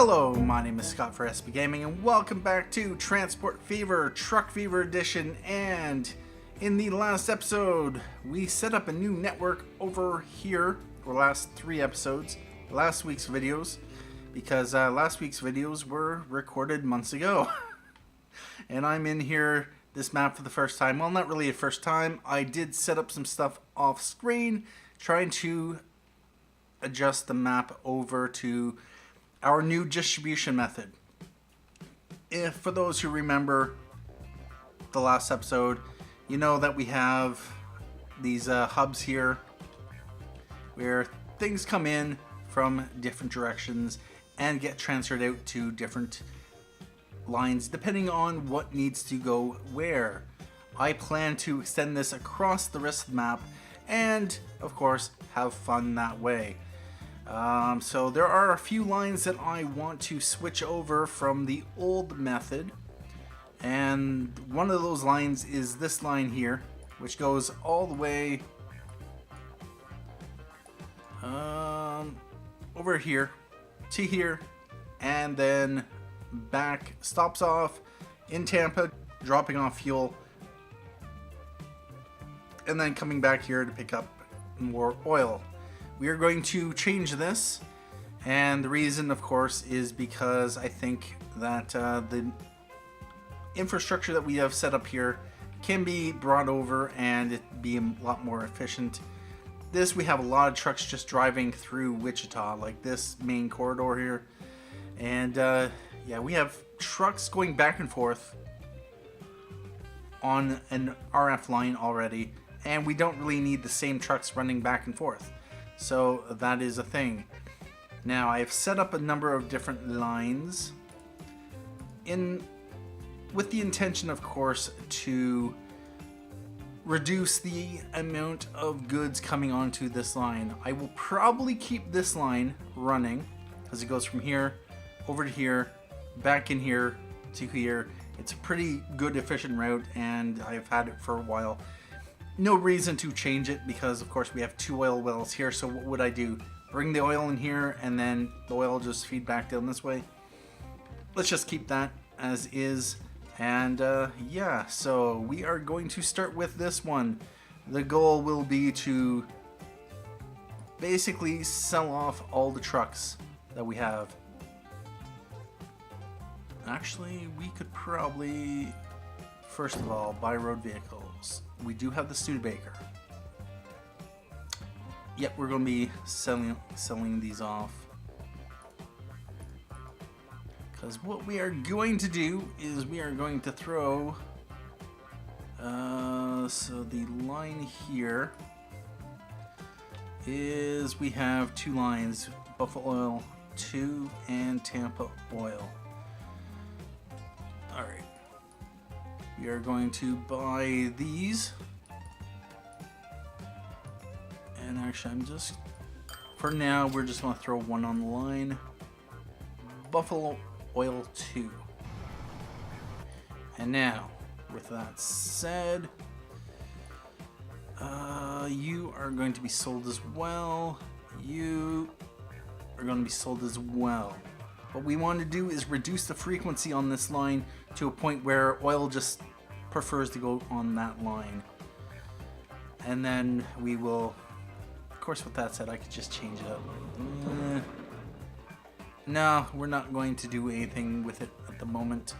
Hello, my name is Scott for SB Gaming, and welcome back to Transport Fever Truck Fever Edition. And in the last episode, we set up a new network over here, or last 3 episodes, last week's videos, because last week's videos were recorded months ago. And I'm in here, this map for the first time. Well, not really a first time. I did set up some stuff off screen, trying to adjust the map over to our new distribution method. If for those who remember the last episode, you know that we have these hubs here where things come in from different directions and get transferred out to different lines depending on what needs to go where. I plan to extend this across the rest of the map and of course have fun that way. So there are a few lines that I want to switch over from the old method, and one of those lines is this line here, which goes all the way over here to here, and then back, stops off in Tampa, dropping off fuel, and then coming back here to pick up more oil. We are going to change this, and the reason, of course, is because I think that the infrastructure that we have set up here can be brought over and it be a lot more efficient. This, we have a lot of trucks just driving through Wichita, like this main corridor here, and yeah, we have trucks going back and forth on an RF line already, and we don't really need the same trucks running back and forth. So that is a thing. Now I've set up a number of different lines with the intention, of course, to reduce the amount of goods coming onto this line. I will probably keep this line running as it goes from here over to here, back in here to here. It's a pretty good, efficient route, and I've had it for a while. No reason to change it because, of course, we have 2 oil wells here. So what would I do? Bring the oil in here and then the oil just feed back down this way? Let's just keep that as is. And yeah, so we are going to start with this one. The goal will be to basically sell off all the trucks that we have. Actually, we could probably, first of all, buy road vehicles. We do have the Studebaker. Yep, we're going to be selling these off. Because what we are going to do is we are going to throw... so the line here is we have 2 lines. Buffalo Oil 2 and Tampa Oil. Alright. We are going to buy these, and actually for now, we're just going to throw 1 on the line. Buffalo Oil 2. And now, with that said, you are going to be sold as well. You are going to be sold as well. What we want to do is reduce the frequency on this line to a point where oil just prefers to go on that line. And then we will, of course, with that said, I could just change it up. No, we're not going to do anything with it at the moment.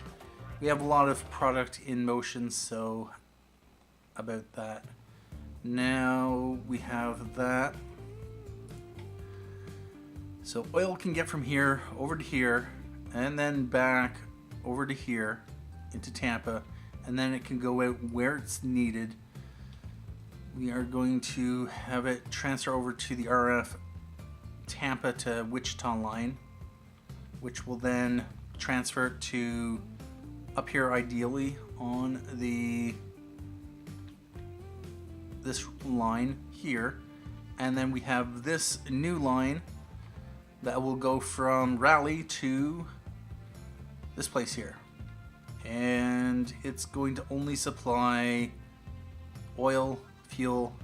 We have a lot of product in motion, so about that. Now we have that. So oil can get from here over to here and then back over to here into Tampa, and then it can go out where it's needed. We are going to have it transfer over to the RF Tampa to Wichita line, which will then transfer it to up here ideally on this line here, and then we have this new line that will go from Raleigh to this place here, and it's going to only supply oil, fuel,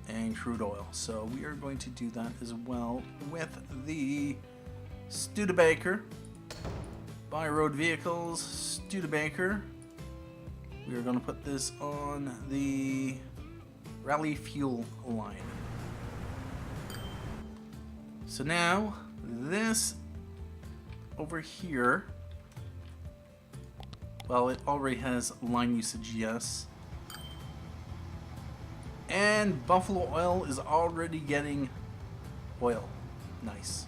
and crude oil. So we are going to do that as well with the Studebaker. Buy road vehicles, Studebaker. We are going to put this on the Raleigh fuel line. So now, this over here, well, it already has line usage, yes. And Buffalo Oil is already getting oil. Nice.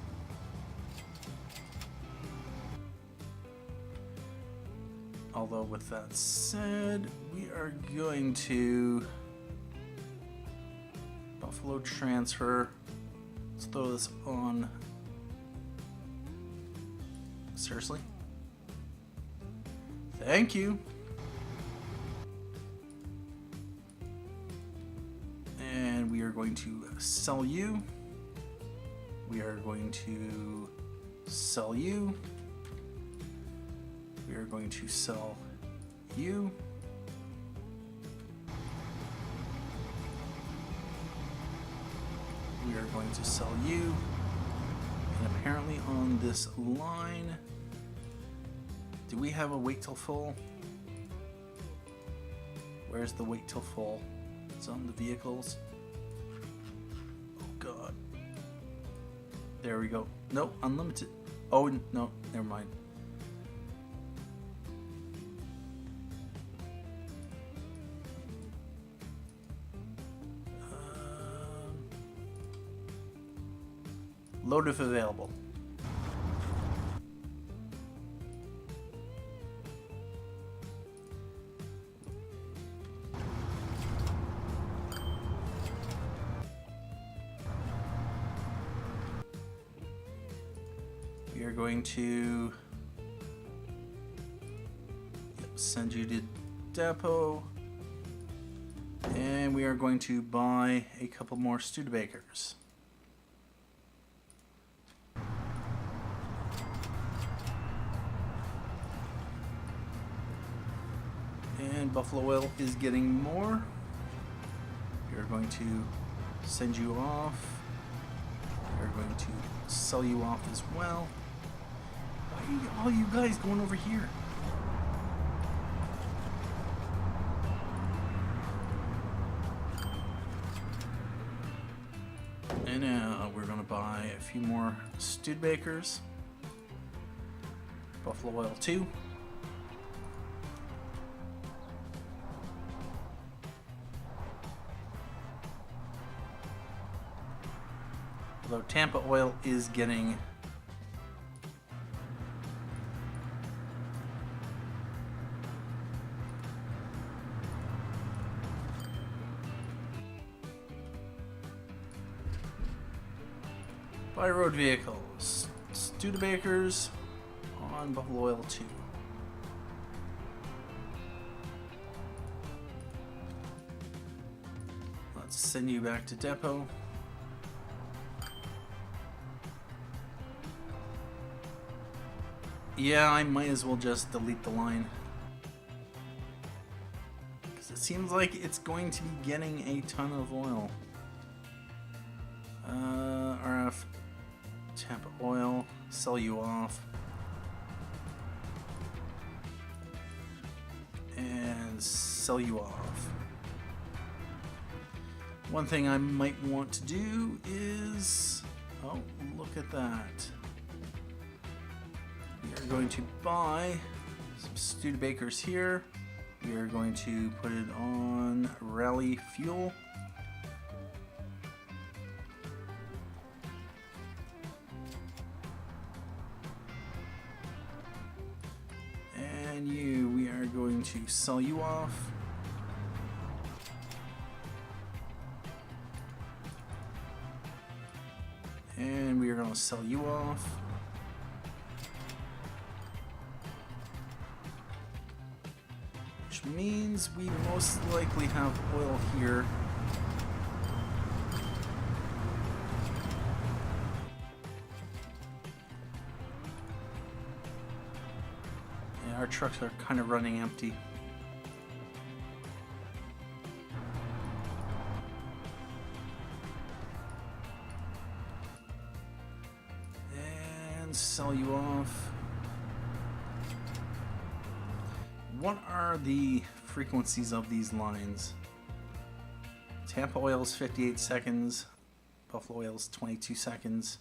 Although with that said, we are going to Buffalo transfer. Let's throw this on. Seriously? Thank you. And we are going to sell you. We are going to sell you. We are going to sell you. We are going to sell you. And apparently on this line, do we have a wait till full? Where's the wait till full? It's on the vehicles. Oh god. There we go. No, unlimited. Oh no, never mind. Load if available. We are going to send you to depot, and we are going to buy a couple more Studebakers. And Buffalo Oil is getting more. We are going to send you off. We are going to sell you off as well. Why are all you guys going over here? And now we're going to buy a few more Studebakers. Buffalo Oil 2. Although Tampa Oil is getting by road vehicles, Studebakers on Buffalo Oil 2. Let's send you back to depot. Yeah, I might as well just delete the line. Because it seems like it's going to be getting a ton of oil. RF, Tampa Oil, sell you off. And sell you off. One thing I might want to do is... oh, look at that. We are going to buy some Studebakers here. We are going to put it on Raleigh fuel. And you, we are going to sell you off. And we are going to sell you off. Which means we most likely have oil here. Yeah, our trucks are kind of running empty. and sell you off. What are the frequencies of these lines? Tampa Oil's 58 seconds. Buffalo Oil's 22 seconds.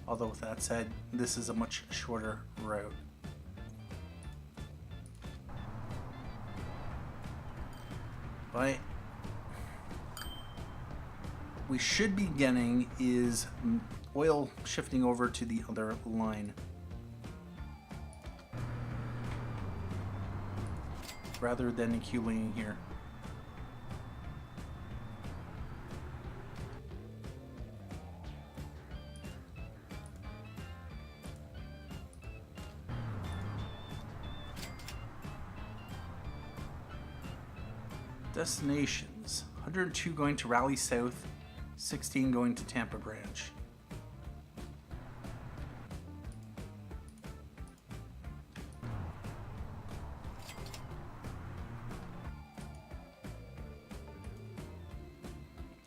Although with that said, this is a much shorter route. But what we should be getting is oil shifting over to the other line, rather than accumulating here. Destinations: 102 going to Raleigh South, 16 going to Tampa Branch.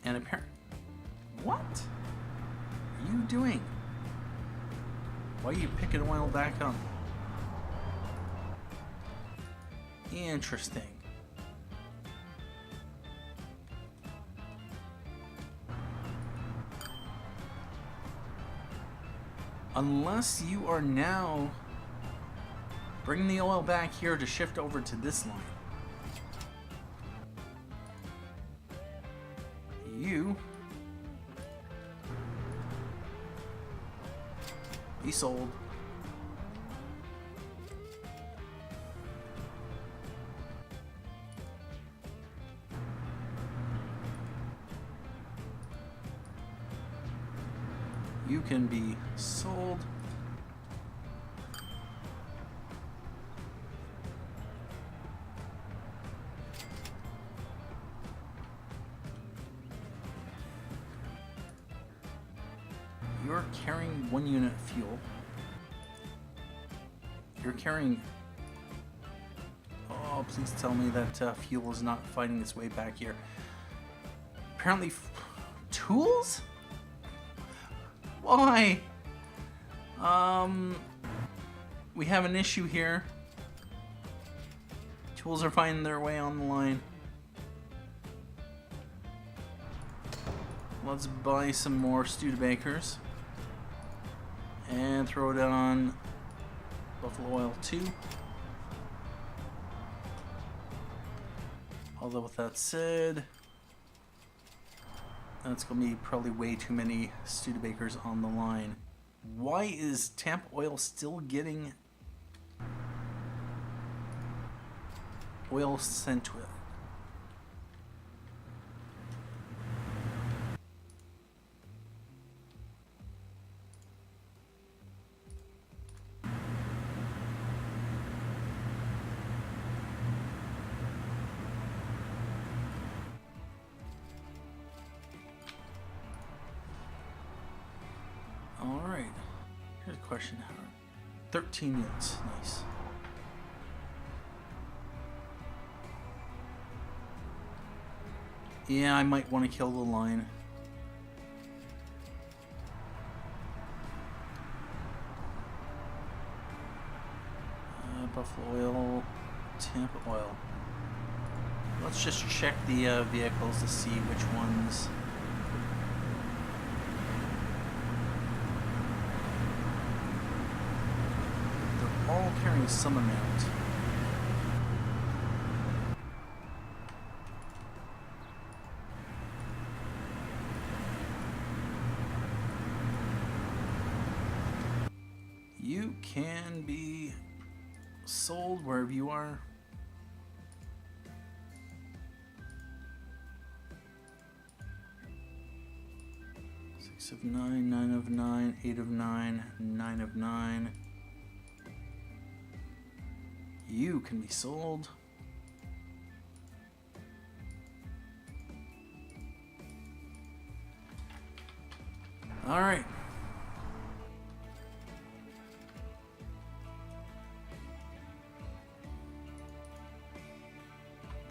And apparently, what are you doing? Why are you picking oil back up? Interesting. Unless you are now bringing the oil back here to shift over to this line. You be sold. You can be sold. You're carrying 1 unit of fuel. You're carrying... Oh, please tell me that fuel is not finding its way back here. Apparently... Tools? Why? We have an issue here. Tools are finding their way on the line. Let's buy some more Studebakers and throw it on Buffalo Oil 2. Although with that said, that's going to be probably way too many Studebakers on the line. Why is Tampa Oil still getting oil sent to it? Alright, here's a question, Howard. 13 units, nice. Yeah, I might want to kill the line. Buffalo Oil, Tampa Oil. Let's just check the vehicles to see which ones. They're all carrying some amount. You can be sold wherever you are. Six of 9, 9 of 9, 8 of 9, 9 of 9. You can be sold. All right.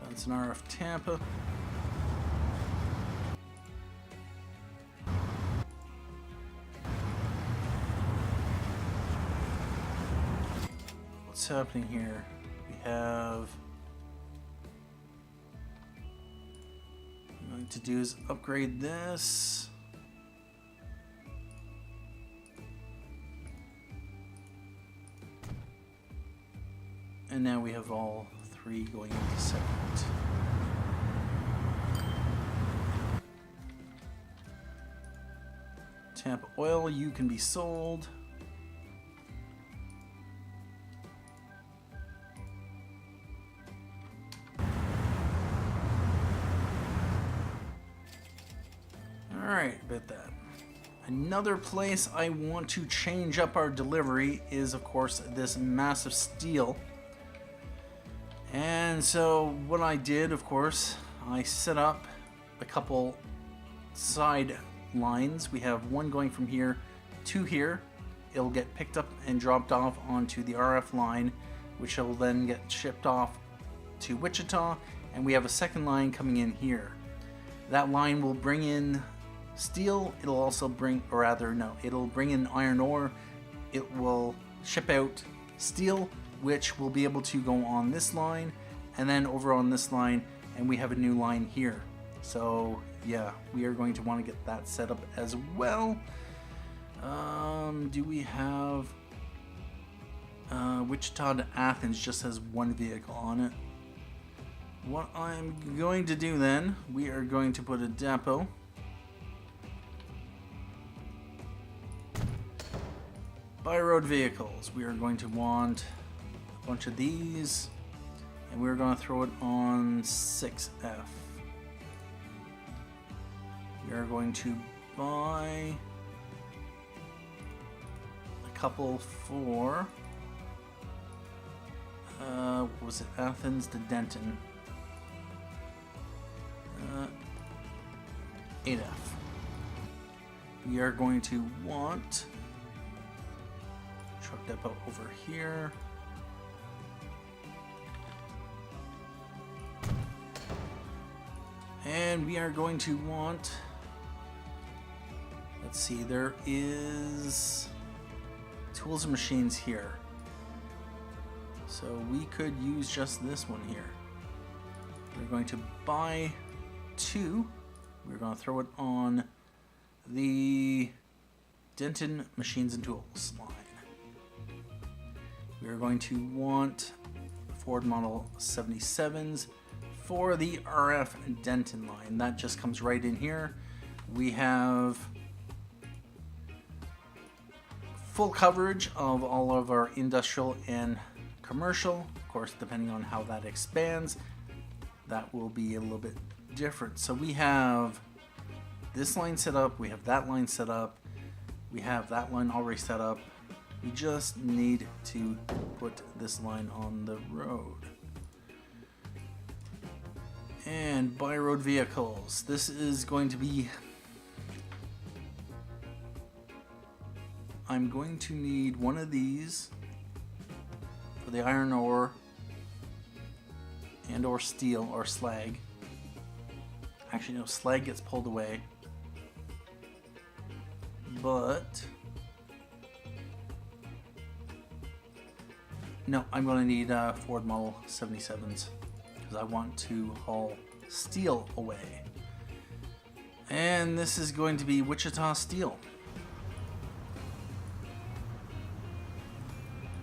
That's an RF Tampa. what's happening here? We have... What I'm going to do is upgrade this. And now we have all three going into second. Tampa Oil, you can be sold. Alright, about that. Another place I want to change up our delivery is, of course, this massive steel. And so what I did, of course, I set up a couple side lines. We have one going from here to here. It'll get picked up and dropped off onto the RF line, which will then get shipped off to Wichita, and we have a second line coming in here. That line will bring in steel. It'll also bring, or rather no, it'll bring in iron ore. It will ship out steel, which will be able to go on this line and then over on this line, and we have a new line here. So yeah, we are going to want to get that set up as well. Do we have Wichita to Athens just has one vehicle on it? What I'm going to do then, we are going to put a depot. By road vehicles, we are going to want a bunch of these, and we're going to throw it on 6F. We are going to buy a couple for, what was it, Athens to Denton. 8F. We are going to want truck depot over here. And we are going to want, let's see, there is tools and machines here. So we could use just this one here. We're going to buy 2. We're going to throw it on the Denton Machines and Tools line. We are going to want Ford Model 77s for the RF Denton line. That just comes right in here. We have full coverage of all of our industrial and commercial. Of course, depending on how that expands, that will be a little bit different. So we have this line set up, we have that line set up, we have that line already set up. We just need to put this line on the road. And by road vehicles, this is going to be, I'm going to need one of these for the iron ore and or steel or slag. Actually no, slag gets pulled away, but no, I'm going to need Ford Model 77s because I want to haul steel away. And this is going to be Wichita Steel.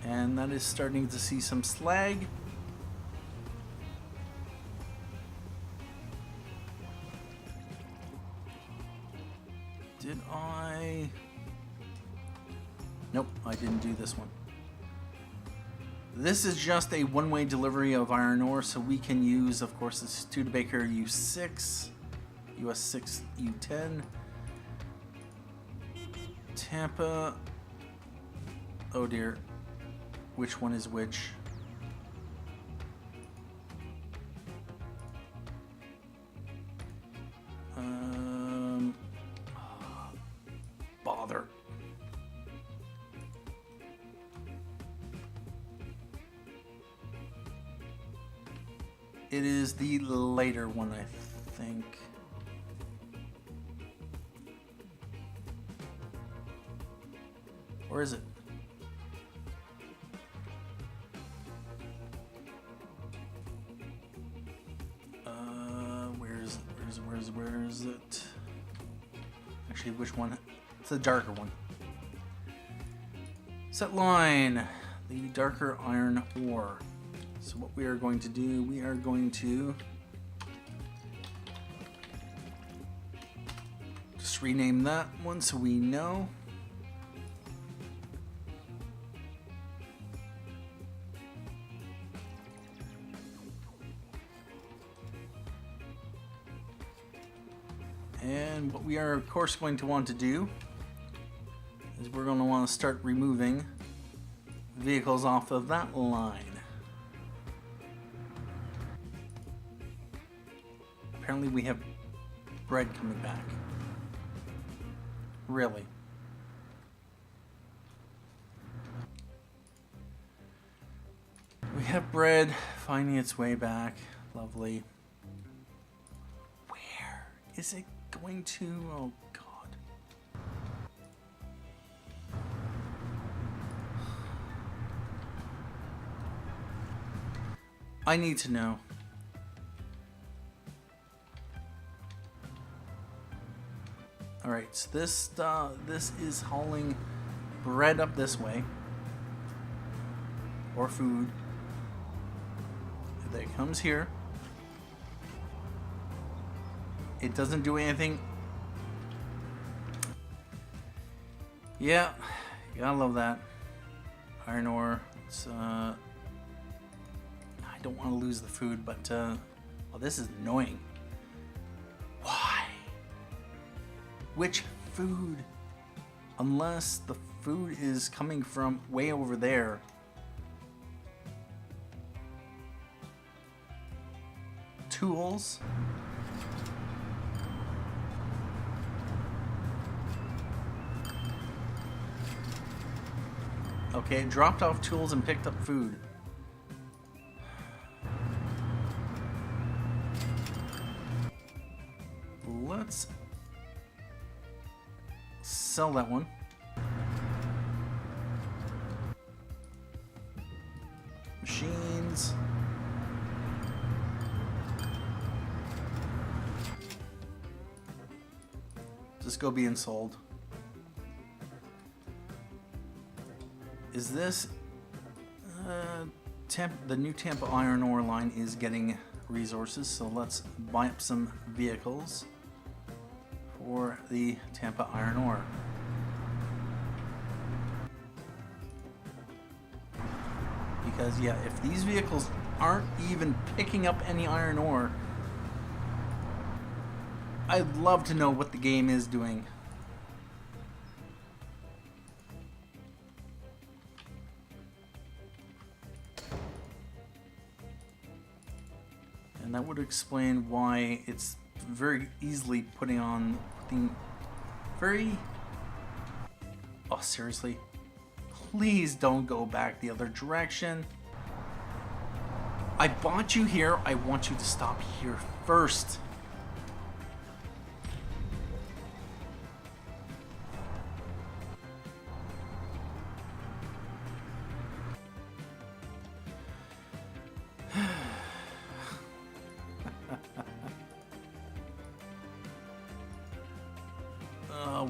And that is starting to see some slag. Did I? Nope, I didn't do this one. This is just a one-way delivery of iron ore, so we can use, of course, the Studebaker U6, US 6 U10, Tampa, oh dear, which one is which? Bother. It is the later one, I think. Or is it? Where is it? Actually, which one? It's the darker one. Set line, the darker iron ore. So what we are going to do, we are going to just rename that one so we know. And what we are of course going to want to do is we're going to want to start removing vehicles off of that line. Apparently we have bread coming back. Really? We have bread finding its way back. Lovely. Where is it going to? Oh God. I need to know. All right, so this is hauling bread up this way, or food. If it comes here, it doesn't do anything. Yeah, you gotta love that. Iron ore. It's I don't want to lose the food, but well, this is annoying. Why? Which food? Unless the food is coming from way over there. Tools. Okay, dropped off tools and picked up food. Let's sell that one. Machines. Just go being sold. Is this the new Tampa Iron Ore line is getting resources, so let's buy up some vehicles for the Tampa Iron Ore. Because yeah, if these vehicles aren't even picking up any iron ore, I'd love to know what the game is doing. And that would explain why it's very easily putting very... Oh, seriously? Please don't go back the other direction. I bought you here. I want you to stop here first.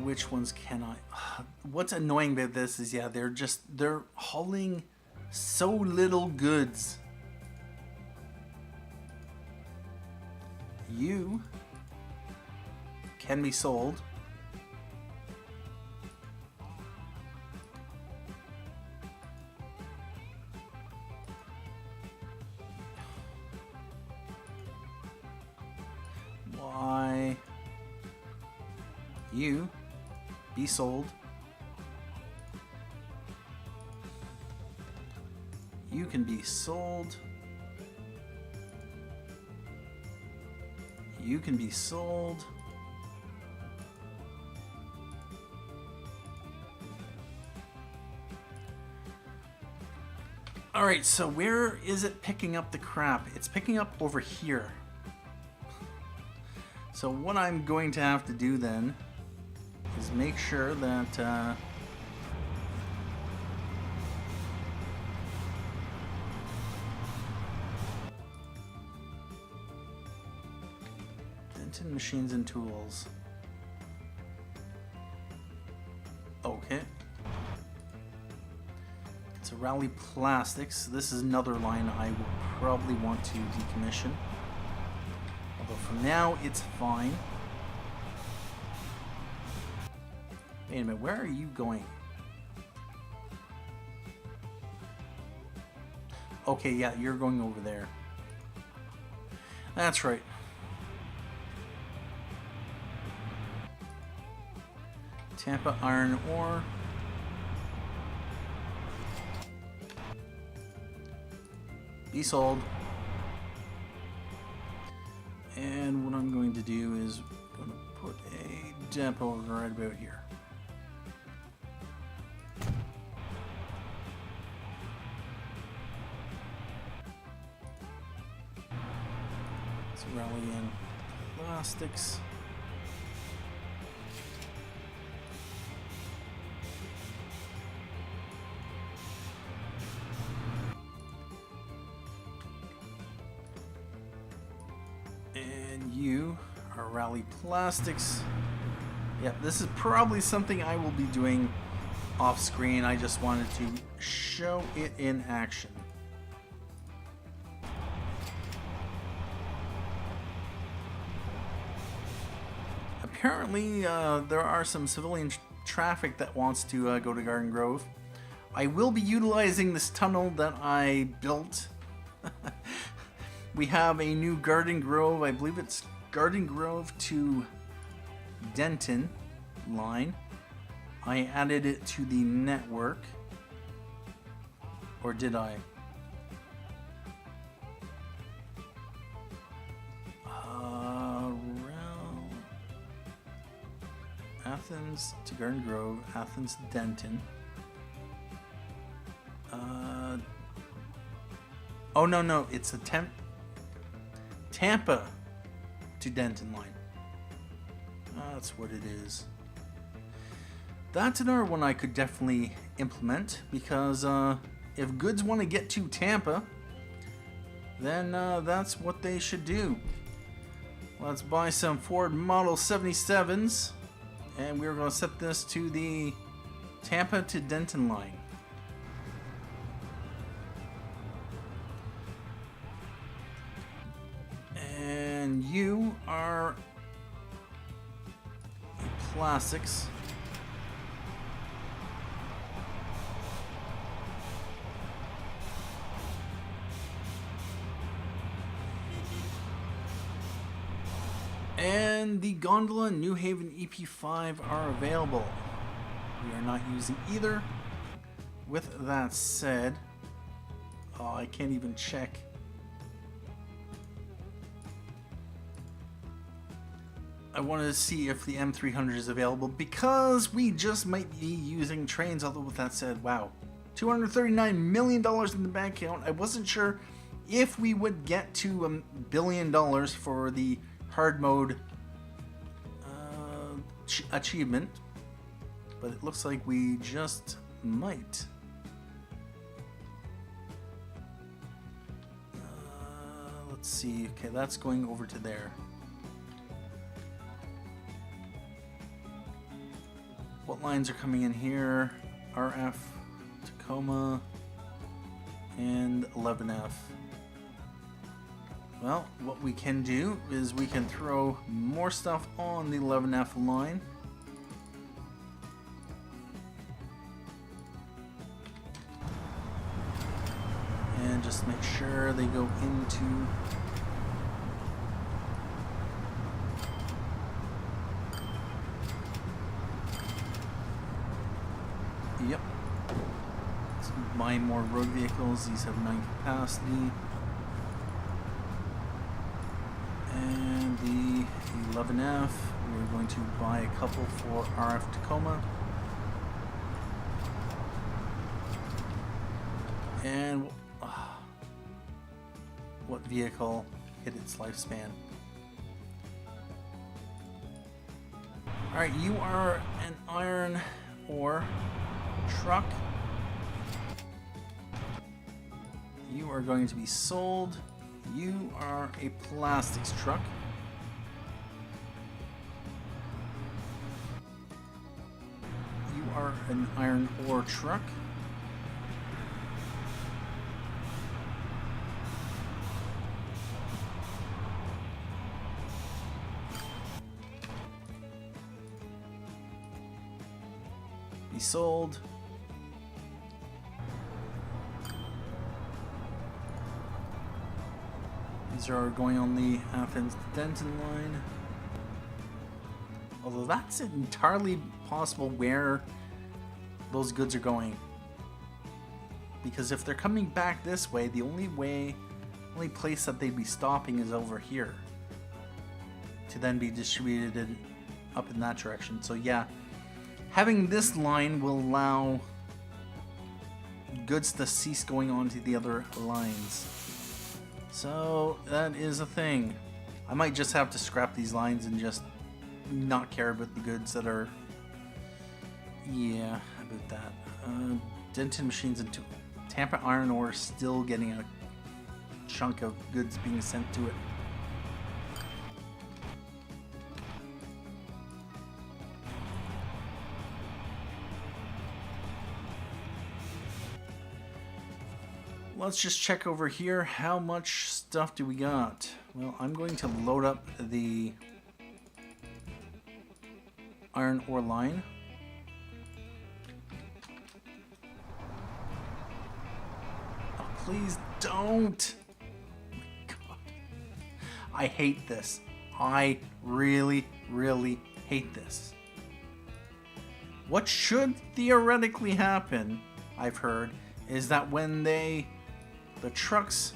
Which ones can I? What's annoying about this is, yeah, they're hauling so little goods. You can be sold. Why? You be sold. You can be sold. You can be sold. All right, so where is it picking up the crap? It's picking up over here. So what I'm going to have to do then is make sure that Denton Machines and Tools. Okay. It's a Raleigh Plastics. This is another line I will probably want to decommission. Although for now, it's fine. Wait a minute, where are you going? Okay, yeah, you're going over there. That's right. Tampa Iron Ore. Be sold. And what I'm going to do is I'm going to put a depot right about here. So Raleigh and Plastics. And you are Raleigh Plastics. Yep, this is probably something I will be doing off screen. I just wanted to show it in action. Apparently, there are some civilian traffic that wants to go to Garden Grove. I will be utilizing this tunnel that I built. We have a new Garden Grove, I believe it's Garden Grove to Denton line. I added it to the network. Or did I? Athens to Garden Grove, Athens to Denton. Oh no, it's a Tampa to Denton line. That's what it is. That's another one I could definitely implement because if goods want to get to Tampa, then that's what they should do. Let's buy some Ford Model 77s. And we're going to set this to the Tampa to Denton line. And you are Plastics. And the Gondola and New Haven ep5 are available. We are not using either. With that said, oh, I can't even check. I wanted to see if the M300 is available because we just might be using trains. Although with that said, wow, $239 million in the bank account. I wasn't sure if we would get to $1 billion for the hard mode achievement, but it looks like we just might. Let's see. Okay, that's going over to there. What lines are coming in here? RF, Tacoma, and 11F. Well, what we can do is we can throw more stuff on the 11F line. And just make sure they go into yep. Let's buy more road vehicles. These have 9 capacity. And the 11F, we're going to buy a couple for RF Tacoma. And what vehicle hit its lifespan? Alright, you are an iron ore truck. You are going to be sold. You are a plastics truck. for an iron ore truck. Be sold. These are going on the Athens to Denton line. Although that's entirely possible where those goods are going. Because if they're coming back this way, the only place that they'd be stopping is over here. To then be distributed up in that direction. So yeah, having this line will allow goods to cease going on to the other lines. So that is a thing. I might just have to scrap these lines and just not care about the goods that are... Yeah, about that. Denton Machines and Tampa Iron Ore still getting a chunk of goods being sent to it. Let's just check over here. How much stuff do we got? Well, I'm going to load up the iron ore line. Oh, please don't. Oh my God. I hate this. I really, really hate this. What should theoretically happen, I've heard, is that when the trucks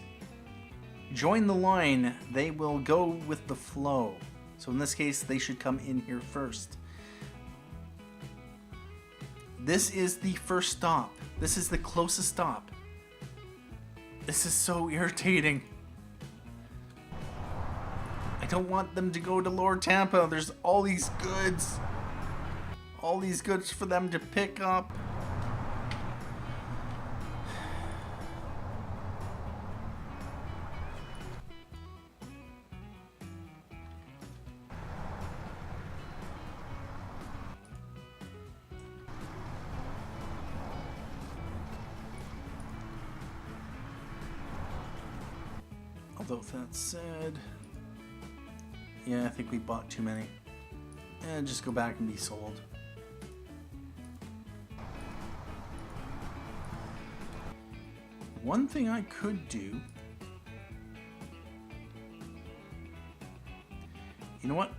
join the line, they will go with the flow. So in this case, they should come in here first. This is the first stop. This is the closest stop. This is so irritating. I don't want them to go to Lower Tampa. There's all these goods. All these goods for them to pick up. Although that said, yeah, I think we bought too many. And just go back and be sold. One thing I could do, you know what?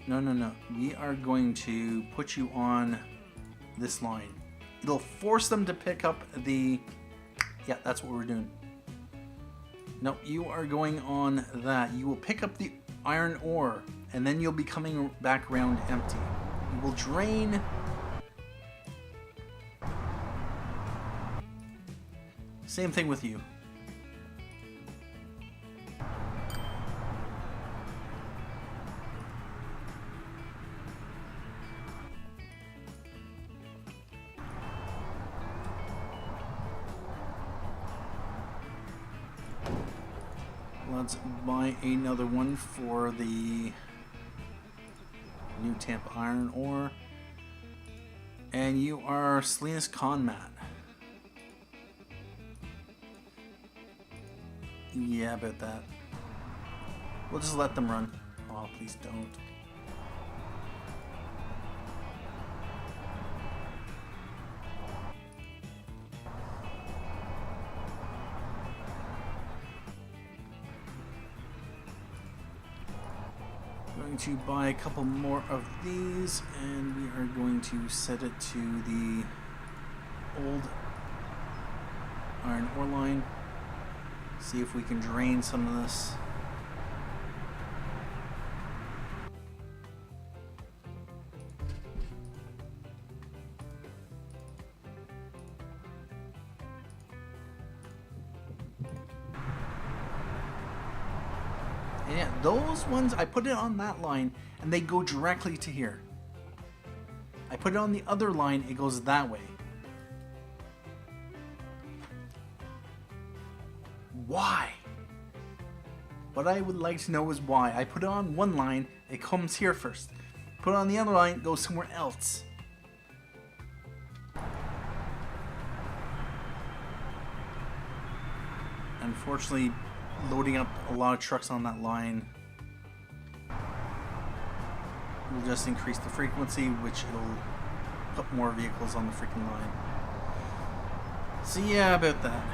No. We are going to put you on this line. It'll force them to pick up the, yeah, that's what we're doing. No, you are going on that. You will pick up the iron ore, and then you'll be coming back around empty. You will drain. Same thing with you. Let's buy another one for the new Tampa Iron Ore. And you are Salinas Conmat. Yeah, about that. We'll just let them run. Oh, please don't. Going to buy a couple more of these, and we are going to set it to the old iron ore line. See if we can drain some of this. And yeah, those ones, I put it on that line and they go directly to here. I put it on the other line, it goes that way. Why? What I would like to know is why. I put it on one line, it comes here first. Put it on the other line, it goes somewhere else. Unfortunately, loading up a lot of trucks on that line will just increase the frequency, which it'll put more vehicles on the freaking line. So yeah, about that.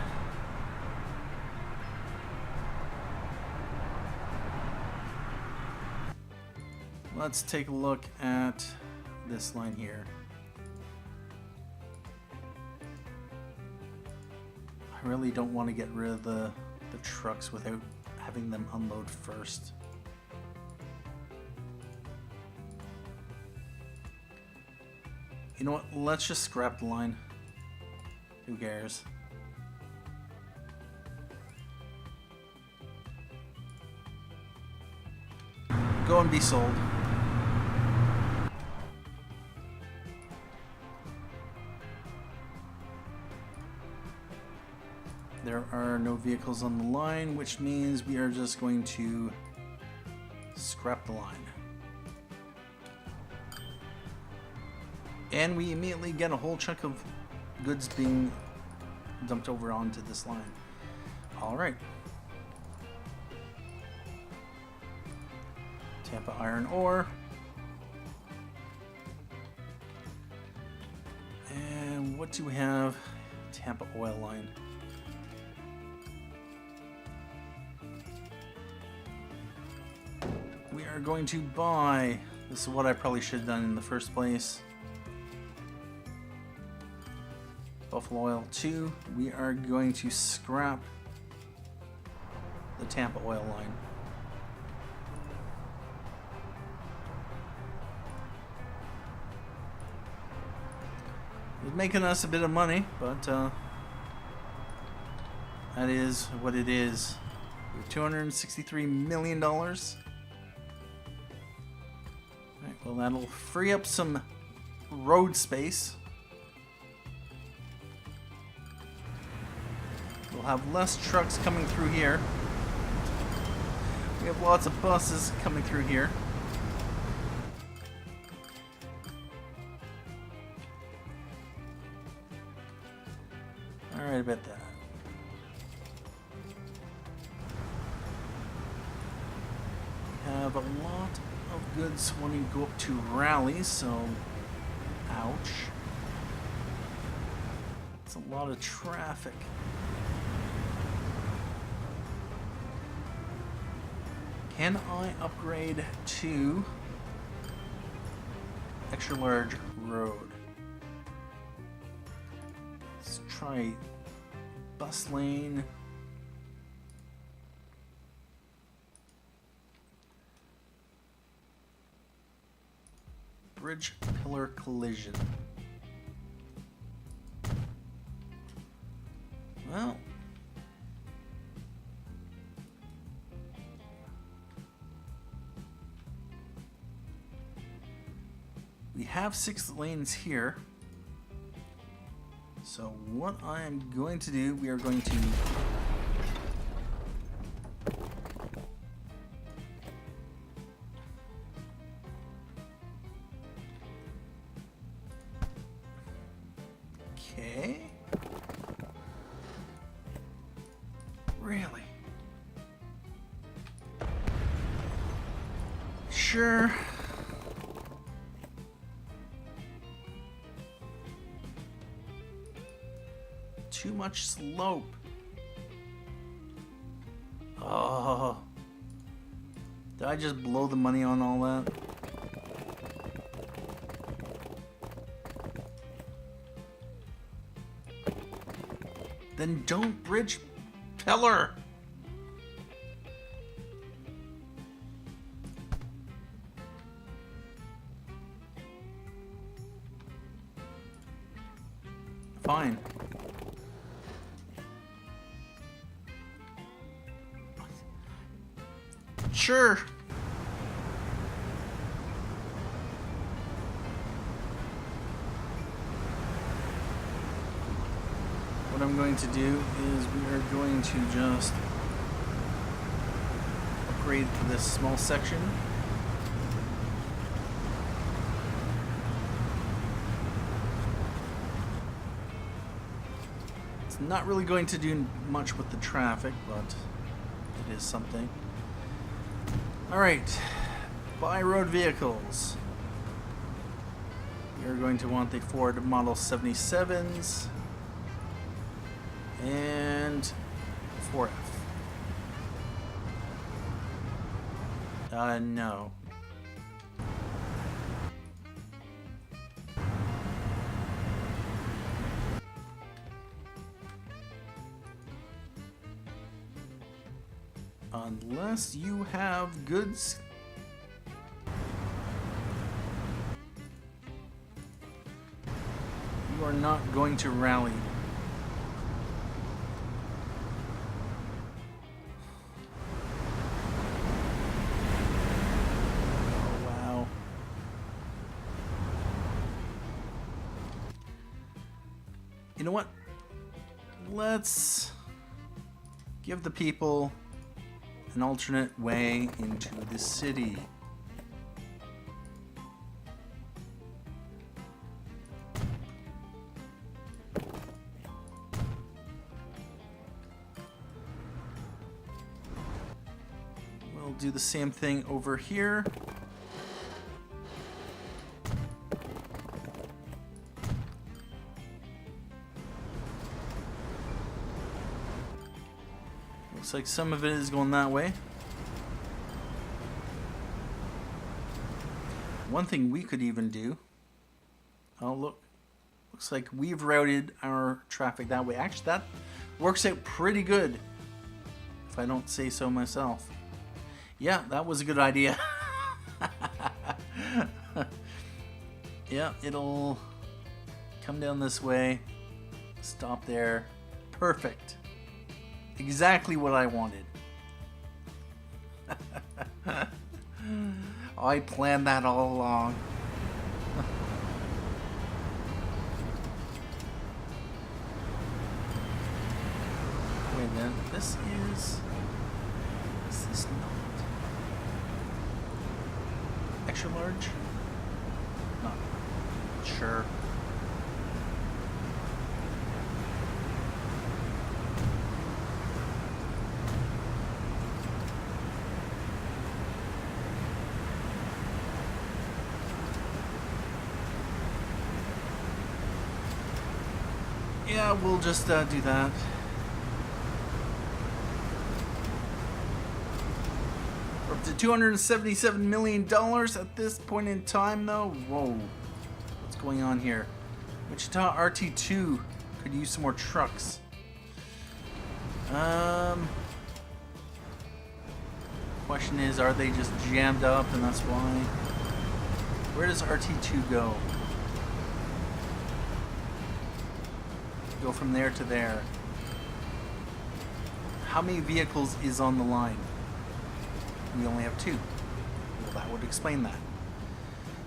Let's take a look at this line here. I really don't want to get rid of the trucks without having them unload first. You know what? Let's just scrap the line. Who cares? Go and be sold. There are no vehicles on the line, which means we are just going to scrap the line. And we immediately get a whole chunk of goods being dumped over onto this line. Alright. Tampa Iron Ore. And what do we have? Tampa Oil line. We are going to buy, this is what I probably should have done in the first place, Buffalo Oil 2. We are going to scrap the Tampa Oil line. It's making us a bit of money, but that is what it is. We have $263 million. Well, that'll free up some road space. We'll have less trucks coming through here. We have lots of buses coming through here. Alright, about that. We have a lot of goods wanting to go up to Raleigh, so ouch. It's a lot of traffic. Can I upgrade to extra large road? Let's try bus lane. Bridge pillar collision. Well, we have 6 lanes here. So what I am going to do, we are going to Really? Sure. Too much slope. Oh. Did I just blow the money on all that? Then don't bridge pillar. Fine. Sure. What I'm going to do is we are going to just upgrade this small section. It's not really going to do much with the traffic, but it is something. Alright, buy road vehicles. You're going to want the Ford Model 77s and 4F. No. Unless you have goods. You are not going to Raleigh. Oh, wow. You know what? Let's give the people an alternate way into the city. We'll do the same thing over here. Looks like some of it is going that way. One thing we could even do. Oh, look. Looks like we've routed our traffic that way. Actually, that works out pretty good, if I don't say so myself. Yeah, that was a good idea. Yeah, it'll come down this way. Stop there. Perfect. Exactly what I wanted. I planned that all along. Wait a minute. Is this not extra large? Not sure. Yeah, we'll just do that. We're up to $277 million at this point in time, though. Whoa. What's going on here? Wichita RT2 could use some more trucks. Question is, are they just jammed up and that's why? Where does RT2 go? Go from there to there. How many vehicles is on the line? We only have 2. Well, that would explain that.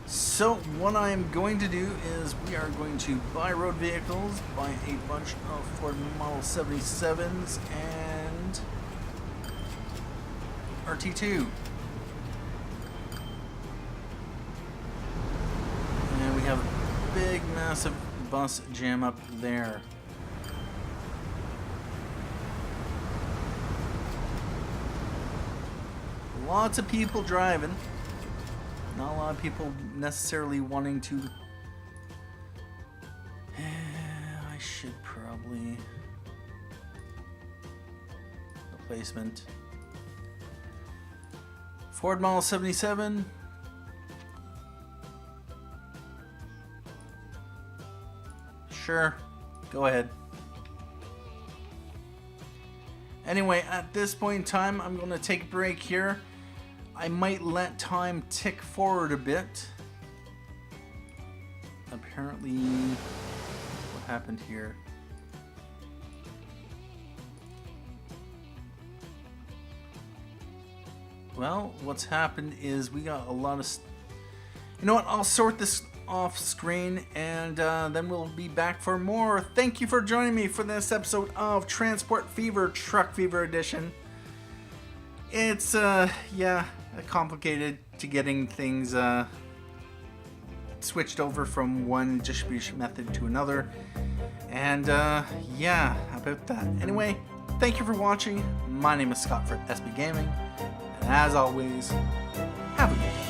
So what I'm going to do is we are going to buy road vehicles, buy a bunch of Ford Model 77s and RT2. And we have a big, massive bus jam up there. Lots of people driving. Not a lot of people necessarily wanting to. I should probably. Replacement. Ford Model 77. Sure. Go ahead. Anyway, at this point in time, I'm going to take a break here. I might let time tick forward a bit. Apparently, what happened here? Well, what's happened is we got a lot of... You know what? I'll sort this off screen and then we'll be back for more. Thank you for joining me for this episode of Transport Fever Truck Fever Edition. It's, yeah, complicated to getting things switched over from one distribution method to another. And yeah, about that. Anyway, thank you for watching. My name is Scott for SB Gaming. And as always, have a good day.